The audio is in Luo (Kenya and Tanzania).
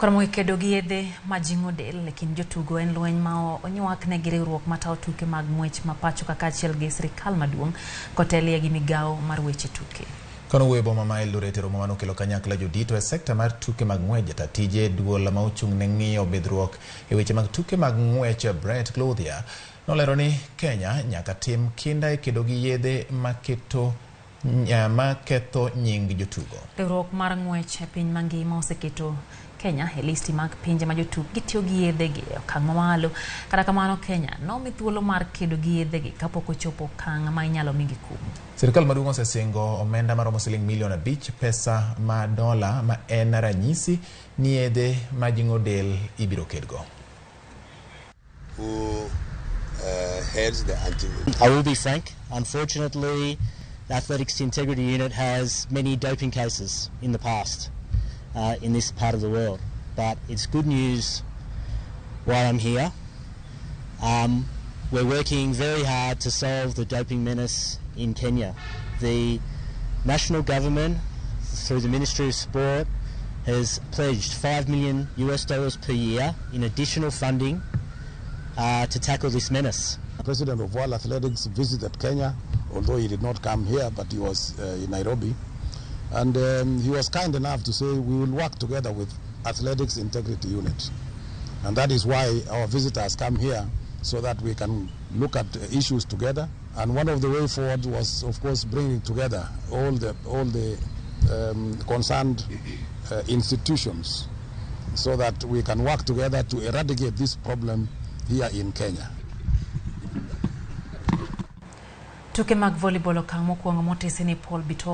Ramogi kedo gi yedhe majing'o del lekin jotugo en lweny ma onywak ne riwruok matayo tuke mag ng'wech ma pacho kaachiel gi sirkal maduong' kotelie gi migawo mar weche tuke. Kono wuoyo boma ma Eldoret romo mano kelo kanyakla jodito e sekta mar tuke mag ng'wech jata tije duol ma ochung' ne ng'iyo bidhruok e weche mag tuke mag ng'wech Brett Clouthier nolero ni Kenya nyaka tim kinda e kedo gi yedhe maketho nying jotugo. Riwruok mar ng'wech e piny mangima oseketo Kenya e listi mag pinje ma jotuk gitiyo gi yedhe gi okang' mamalo. Kata kamano Kenya nomi thuolo mar kedo gi yedhe gi kapok ochopo okang' ma inyalo migi kum. Sirkal maduong' osesingo omenda maromo siling milion 5 pesa ma dola ma en ranyisi ni yedhe majing'o del ibiro kedgo. I will be frank, unfortunately the Athletics Integrity Unit has many doping cases in the past in this part of the world, but it's good news while I'm here. We're working very hard to solve the doping menace in Kenya. The national government, through the Ministry of Sport, has pledged $5 million per year in additional funding to tackle this menace. The President of World Athletics visited Kenya, although he did not come here, but he was in Nairobi. And he was kind enough to say we will work together with Athletics Integrity Unit. And that is why our visitors come here, so that we can look at issues together. And one of the way forward was, of course, bringing together all the concerned institutions, so that we can work together to eradicate this problem here in Kenya. Tuke mag volleyball okang' mokwongo motese ni Paul Bito